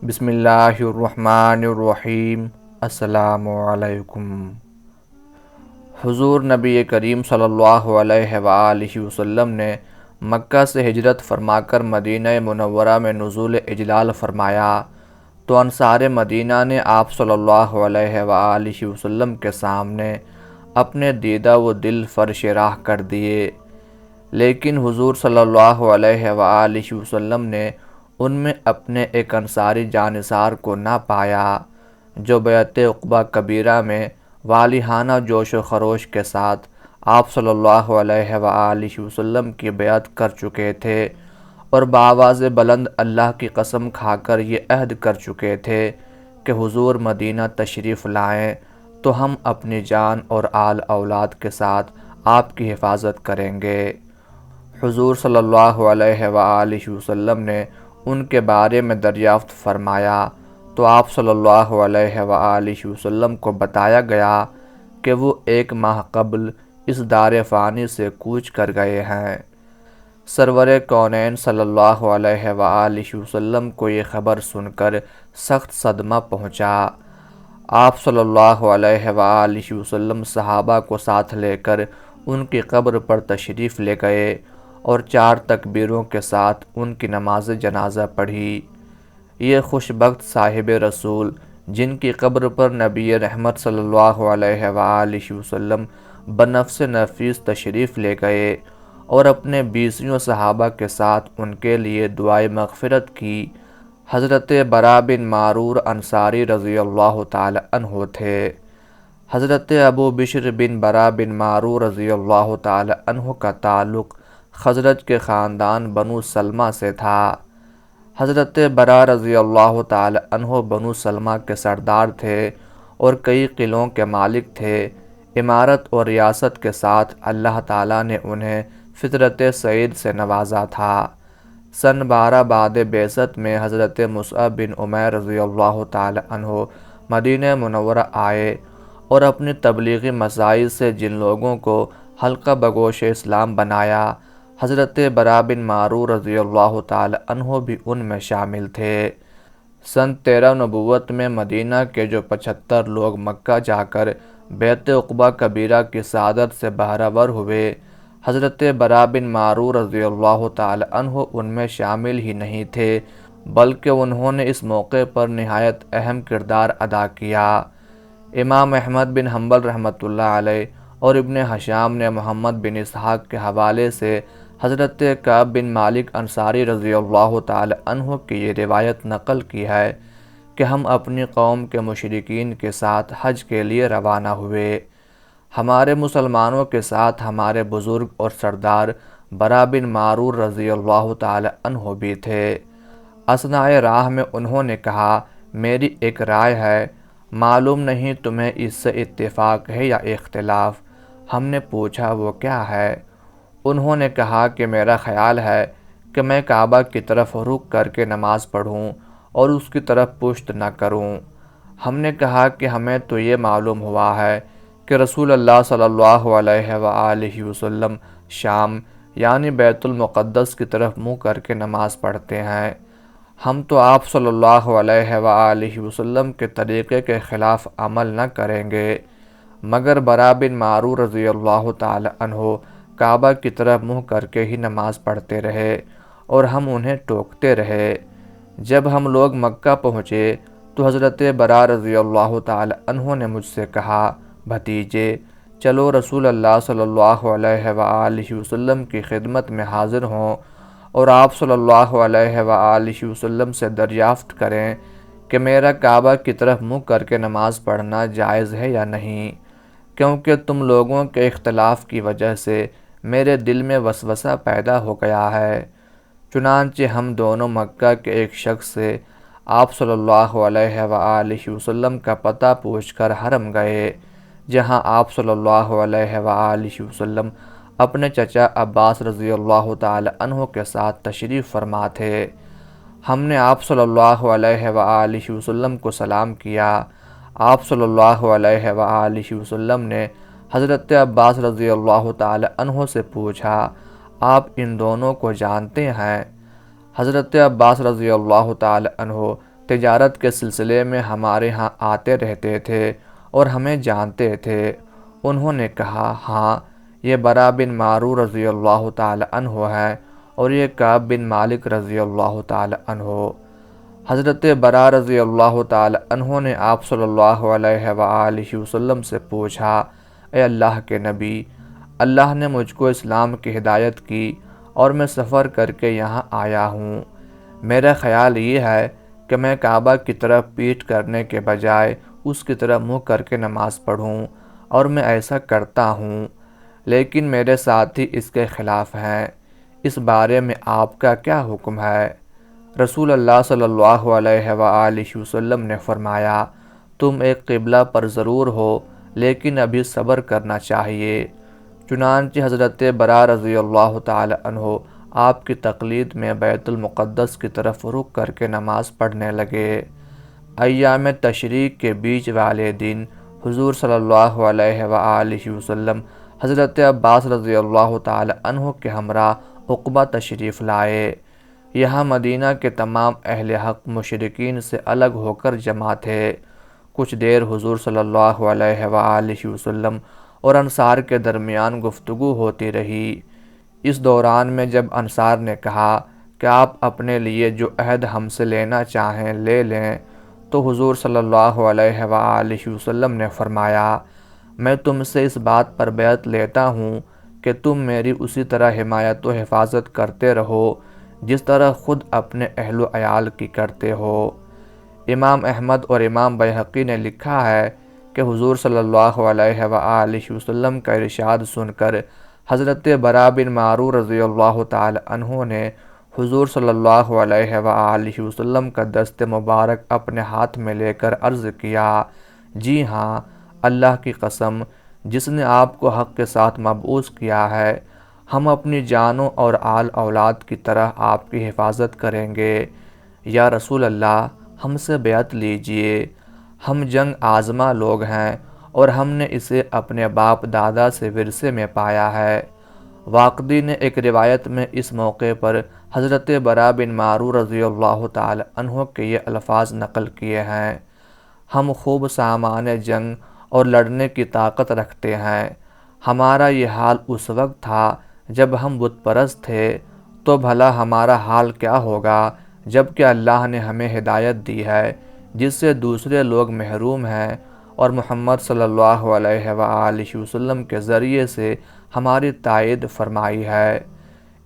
بسم اللہ الرحمن الرحیم۔ السلام علیکم۔ حضور نبی کریم صلی اللہ علیہ وآلہ وسلم نے مکہ سے ہجرت فرما کر مدینہ منورہ میں نزول اجلال فرمایا تو انصار مدینہ نے آپ صلی اللہ علیہ وآلہ وسلم کے سامنے اپنے دیدہ و دل فرش راہ کر دیے، لیکن حضور صلی اللہ علیہ وآلہ وسلم نے ان میں اپنے ایک انصاری جانثار کو نہ پایا جو بیعت عقبہ کبیرہ میں والہانہ جوش و خروش کے ساتھ آپ صلی اللہ علیہ وآلہ وسلم کی بیعت کر چکے تھے اور بآواز بلند اللہ کی قسم کھا کر یہ عہد کر چکے تھے کہ حضور مدینہ تشریف لائیں تو ہم اپنی جان اور آل اولاد کے ساتھ آپ کی حفاظت کریں گے۔ حضور صلی اللہ علیہ وآلہ وسلم نے ان کے بارے میں دریافت فرمایا تو آپ صلی اللہ علیہ وآلہ وسلم کو بتایا گیا کہ وہ 1 ماہ قبل اس دار فانی سے کوچ کر گئے ہیں۔ سرور کونین صلی اللہ علیہ وآلہ وسلم کو یہ خبر سن کر سخت صدمہ پہنچا۔ آپ صلی اللہ علیہ وآلہ وسلم صحابہ کو ساتھ لے کر ان کی قبر پر تشریف لے گئے اور 4 تکبیروں کے ساتھ ان کی نماز جنازہ پڑھی۔ یہ خوش بخت صاحب رسول جن کی قبر پر نبی رحمت صلی اللہ علیہ وآلہ وسلم بنفس نفیس تشریف لے گئے اور اپنے 20 صحابہ کے ساتھ ان کے لیے دعائے مغفرت کی، حضرت برا بن معرور انصاری رضی اللہ تعالی عنہ تھے۔ حضرت ابو بشر بن برا بن معرور رضی اللہ تعالی عنہ کا تعلق خزرج کے خاندان بنو سلمہ سے تھا۔ حضرت برا رضی اللہ تعالی عنہ بنو سلمہ کے سردار تھے اور کئی قلعوں کے مالک تھے۔ امارت اور ریاست کے ساتھ اللہ تعالیٰ نے انہیں فطرت سعید سے نوازا تھا۔ سن 12 بعد بعثت میں حضرت مصعب بن عمیر رضی اللہ تعالی عنہ مدینہ منورہ آئے اور اپنی تبلیغی مساعی سے جن لوگوں کو حلقہ بگوش اسلام بنایا، حضرت برا بن معرور رضی اللہ تعالی عنہ بھی ان میں شامل تھے۔ سن 13 نبوت میں مدینہ کے جو 75 لوگ مکہ جا کر بیعت عقبہ کبیرہ کی سعادت سے بہرہ ہوئے، حضرت برا بن معرور رضی اللہ تعالی عنہ ان میں شامل ہی نہیں تھے، بلکہ انہوں نے اس موقع پر نہایت اہم کردار ادا کیا۔ امام احمد بن حنبل رحمۃ اللہ علیہ اور ابن حشام نے محمد بن اسحاق کے حوالے سے حضرت کعب بن مالک انصاری رضی اللہ تعالی عنہ کی یہ روایت نقل کی ہے کہ ہم اپنی قوم کے مشرکین کے ساتھ حج کے لیے روانہ ہوئے۔ ہمارے مسلمانوں کے ساتھ ہمارے بزرگ اور سردار برا بن معرور رضی اللہ تعالی عنہ بھی تھے۔ اثناء راہ میں انہوں نے کہا، میری ایک رائے ہے، معلوم نہیں تمہیں اس سے اتفاق ہے یا اختلاف۔ ہم نے پوچھا وہ کیا ہے؟ انہوں نے کہا کہ میرا خیال ہے کہ میں کعبہ کی طرف رخ کر کے نماز پڑھوں اور اس کی طرف پشت نہ کروں۔ ہم نے کہا کہ ہمیں تو یہ معلوم ہوا ہے کہ رسول اللہ صلی اللہ علیہ وآلہ وسلم شام یعنی بیت المقدس کی طرف منہ کر کے نماز پڑھتے ہیں۔ ہم تو آپ صلی اللہ علیہ وآلہ وسلم کے طریقے کے خلاف عمل نہ کریں گے، مگر برا بن معرور رضی اللہ تعالی عنہ کعبہ کی طرف منہ کر کے ہی نماز پڑھتے رہے اور ہم انہیں ٹوکتے رہے۔ جب ہم لوگ مکہ پہنچے تو حضرت برا رضی اللہ تعالی عنہ نے مجھ سے کہا، بھتیجے چلو رسول اللہ صلی اللہ علیہ وآلہ وسلم کی خدمت میں حاضر ہوں اور آپ صلی اللہ علیہ وآلہ وسلم سے دریافت کریں کہ میرا کعبہ کی طرف منہ کر کے نماز پڑھنا جائز ہے یا نہیں، کیونکہ تم لوگوں کے اختلاف کی وجہ سے میرے دل میں وسوسہ پیدا ہو گیا ہے۔ چنانچہ ہم دونوں مکہ کے ایک شخص سے آپ صلی اللہ علیہ وآلہ وسلم کا پتہ پوچھ کر حرم گئے، جہاں آپ صلی اللہ علیہ وآلہ وسلم اپنے چچا عباس رضی اللہ تعالی عنہ کے ساتھ تشریف فرما تھے۔ ہم نے آپ صلی اللہ علیہ وآلہ وسلم کو سلام کیا۔ آپ صلی اللہ علیہ وآلہ وسلم نے حضرت عباس رضی اللہ تعالی عنہ سے پوچھا، آپ ان دونوں کو جانتے ہیں؟ حضرت عباس رضی اللہ تعالی عنہ تجارت کے سلسلے میں ہمارے ہاں آتے رہتے تھے اور ہمیں جانتے تھے۔ انہوں نے کہا، ہاں، یہ برا بن معرور رضی اللہ تعالی عنہ ہے اور یہ کعب بن مالک رضی اللہ تعالی عنہ۔ حضرت برا رضی اللہ تعالی عنہ نے آپ صلی اللہ علیہ وآلہ وسلم سے پوچھا، اے اللہ کے نبی، اللہ نے مجھ کو اسلام کی ہدایت کی اور میں سفر کر کے یہاں آیا ہوں۔ میرا خیال یہ ہے کہ میں کعبہ کی طرف پیٹھ کرنے کے بجائے اس کی طرف منہ کر کے نماز پڑھوں، اور میں ایسا کرتا ہوں، لیکن میرے ساتھی اس کے خلاف ہیں۔ اس بارے میں آپ کا کیا حکم ہے؟ رسول اللہ صلی اللہ علیہ وآلہ وسلم نے فرمایا، تم ایک قبلہ پر ضرور ہو، لیکن ابھی صبر کرنا چاہیے۔ چنانچہ حضرت برا رضی اللہ تعالی عنہ آپ کی تقلید میں بیت المقدس کی طرف رخ کر کے نماز پڑھنے لگے۔ ایام تشریق کے بیچ والے دن حضور صلی اللہ علیہ وآلہ وسلم حضرت عباس رضی اللہ تعالی عنہ کے ہمراہ عقبہ تشریف لائے۔ یہاں مدینہ کے تمام اہل حق مشرکین سے الگ ہو کر جمع تھے۔ کچھ دیر حضور صلی اللہ علیہ وآلہ وسلم اور انصار کے درمیان گفتگو ہوتی رہی۔ اس دوران میں جب انصار نے کہا کہ آپ اپنے لیے جو عہد ہم سے لینا چاہیں لے لیں، تو حضور صلی اللہ علیہ وآلہ وسلم نے فرمایا، میں تم سے اس بات پر بیعت لیتا ہوں کہ تم میری اسی طرح حمایت و حفاظت کرتے رہو جس طرح خود اپنے اہل و عیال کی کرتے ہو۔ امام احمد اور امام بیہقی نے لکھا ہے کہ حضور صلی اللہ علیہ وآلہ وسلم کا ارشاد سن کر حضرت برا بن معرور رضی اللہ تعالی عنہ نے حضور صلی اللہ علیہ وآلہ وسلم کا دست مبارک اپنے ہاتھ میں لے کر عرض کیا، جی ہاں، اللہ کی قسم جس نے آپ کو حق کے ساتھ مبعوث کیا ہے، ہم اپنی جانوں اور آل اولاد کی طرح آپ کی حفاظت کریں گے۔ یا رسول اللہ، ہم سے بیعت لیجئے، ہم جنگ آزما لوگ ہیں اور ہم نے اسے اپنے باپ دادا سے ورثے میں پایا ہے۔ واقدی نے ایک روایت میں اس موقع پر حضرت برا بن معرور رضی اللہ تعالی عنہ کے یہ الفاظ نقل کیے ہیں، ہم خوب سامان جنگ اور لڑنے کی طاقت رکھتے ہیں۔ ہمارا یہ حال اس وقت تھا جب ہم بت پرست تھے، تو بھلا ہمارا حال کیا ہوگا جب کہ اللہ نے ہمیں ہدایت دی ہے جس سے دوسرے لوگ محروم ہیں، اور محمد صلی اللہ علیہ وآلہ وسلم کے ذریعے سے ہماری تائید فرمائی ہے۔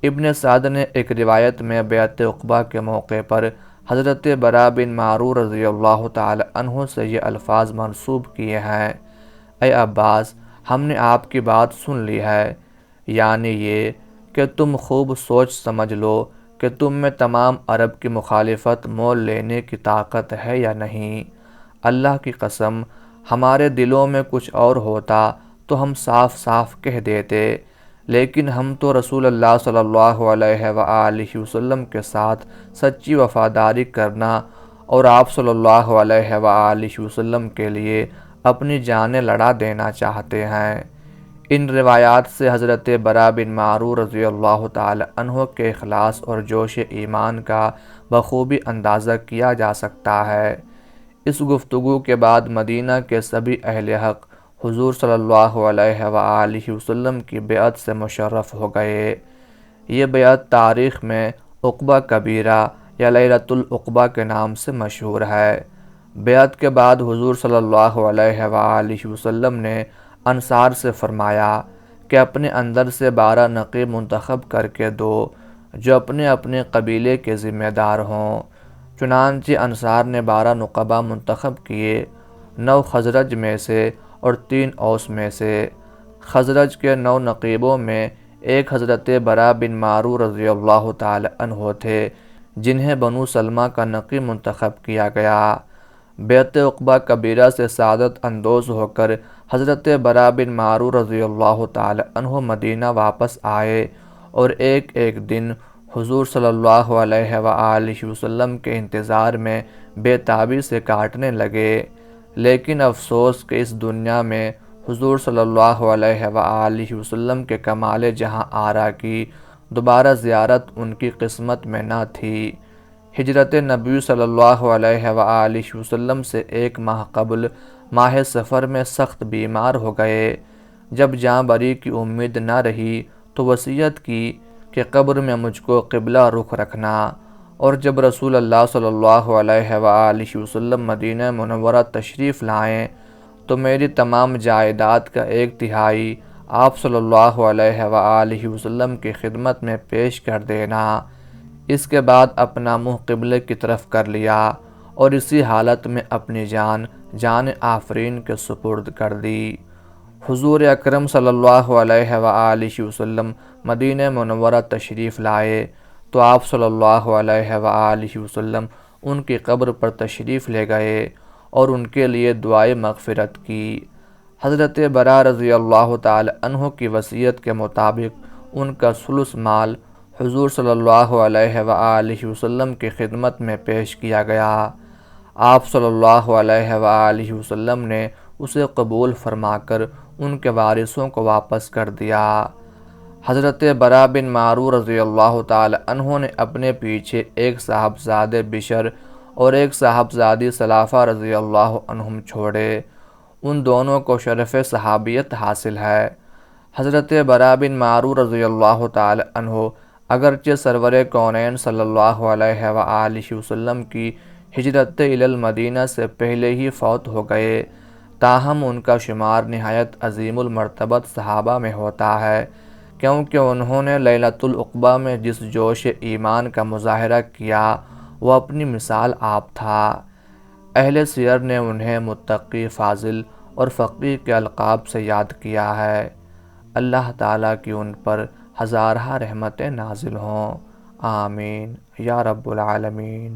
ابن سعد نے ایک روایت میں بیعت عقبہ کے موقع پر حضرت برا بن معرور رضی اللہ تعالی عنہ سے یہ الفاظ منسوب کیے ہیں، اے عباس، ہم نے آپ کی بات سن لی ہے، یعنی یہ کہ تم خوب سوچ سمجھ لو کہ تم میں تمام عرب کی مخالفت مول لینے کی طاقت ہے یا نہیں۔ اللہ کی قسم، ہمارے دلوں میں کچھ اور ہوتا تو ہم صاف صاف کہہ دیتے، لیکن ہم تو رسول اللہ صلی اللہ علیہ وآلہ وسلم کے ساتھ سچی وفاداری کرنا اور آپ صلی اللہ علیہ وآلہ وسلم کے لیے اپنی جانیں لڑا دینا چاہتے ہیں۔ ان روایات سے حضرت برا بن معرور رضی اللہ تعالی عنہ کے اخلاص اور جوش ایمان کا بخوبی اندازہ کیا جا سکتا ہے۔ اس گفتگو کے بعد مدینہ کے سبھی اہل حق حضور صلی اللہ علیہ وآلہ وسلم کی بیعت سے مشرف ہو گئے۔ یہ بیعت تاریخ میں عقبہ کبیرہ یا لیلۃ العقبہ کے نام سے مشہور ہے۔ بیعت کے بعد حضور صلی اللہ علیہ وآلہ وسلم نے انصار سے فرمایا کہ اپنے اندر سے 12 نقیب منتخب کر کے دو جو اپنے اپنے قبیلے کے ذمہ دار ہوں۔ چنانچہ انصار نے 12 نقباء منتخب کیے، 9 خزرج میں سے اور 3 اوس میں سے۔ خزرج کے 9 نقیبوں میں ایک حضرت برا بن معرور رضی اللہ تعالی عنہ تھے، جنہیں بنو سلمہ کا نقیب منتخب کیا گیا۔ بیعت عقبہ کبیرہ سے سعادت اندوز ہو کر حضرت برا بن معرور رضی اللہ تعالی عنہ مدینہ واپس آئے اور ایک ایک دن حضور صلی اللہ علیہ وآلہ وسلم کے انتظار میں بے تابی سے کاٹنے لگے، لیکن افسوس کہ اس دنیا میں حضور صلی اللہ علیہ وآلہ وسلم کے کمال جہاں آرا کی دوبارہ زیارت ان کی قسمت میں نہ تھی۔ ہجرت نبی صلی اللہ علیہ وآلہ وسلم سے 1 ماہ قبل ماہ سفر میں سخت بیمار ہو گئے۔ جب جاں بری کی امید نہ رہی تو وصیت کی کہ قبر میں مجھ کو قبلہ رخ رکھنا، اور جب رسول اللہ صلی اللہ علیہ وآلہ وسلم مدینہ منورہ تشریف لائیں تو میری تمام جائیداد کا 1/3 آپ صلی اللہ علیہ وآلہ وسلم کی خدمت میں پیش کر دینا۔ اس کے بعد اپنا منہ قبلے کی طرف کر لیا اور اسی حالت میں اپنی جان آفرین کے سپرد کر دی۔ حضور اکرم صلی اللہ علیہ وآلہ وسلم مدینہ منورہ تشریف لائے تو آپ صلی اللہ علیہ وآلہ وسلم ان کی قبر پر تشریف لے گئے اور ان کے لیے دعائے مغفرت کی۔ حضرت برا رضی اللہ تعالی عنہ کی وصیت کے مطابق ان کا ثلث مال حضور صلی اللہ علیہ وآلہ وسلم کی خدمت میں پیش کیا گیا۔ آپ صلی اللہ علیہ وآلہ وسلم نے اسے قبول فرما کر ان کے وارثوں کو واپس کر دیا۔ حضرت برا بن معرور رضی اللہ تعالی عنہ نے اپنے پیچھے 1 صاحبزادے بشر اور 1 صاحبزادی سلافہ رضی اللہ عنہم چھوڑے۔ ان دونوں کو شرف صحابیت حاصل ہے۔ حضرت برا بن معرور رضی اللہ تعالی عنہ اگرچہ سرور کونین صلی اللہ علیہ وآلہ وسلم کی ہجرت الی المدینہ سے پہلے ہی فوت ہو گئے، تاہم ان کا شمار نہایت عظیم المرتبت صحابہ میں ہوتا ہے، کیونکہ انہوں نے لیلۃ العقبہ میں جس جوش ایمان کا مظاہرہ کیا وہ اپنی مثال آپ تھا۔ اہل سیر نے انہیں متقی، فاضل اور فقیہ کے القاب سے یاد کیا ہے۔ اللہ تعالیٰ کی ان پر ہزارہ رحمتیں نازل ہوں، آمین یا رب العالمین۔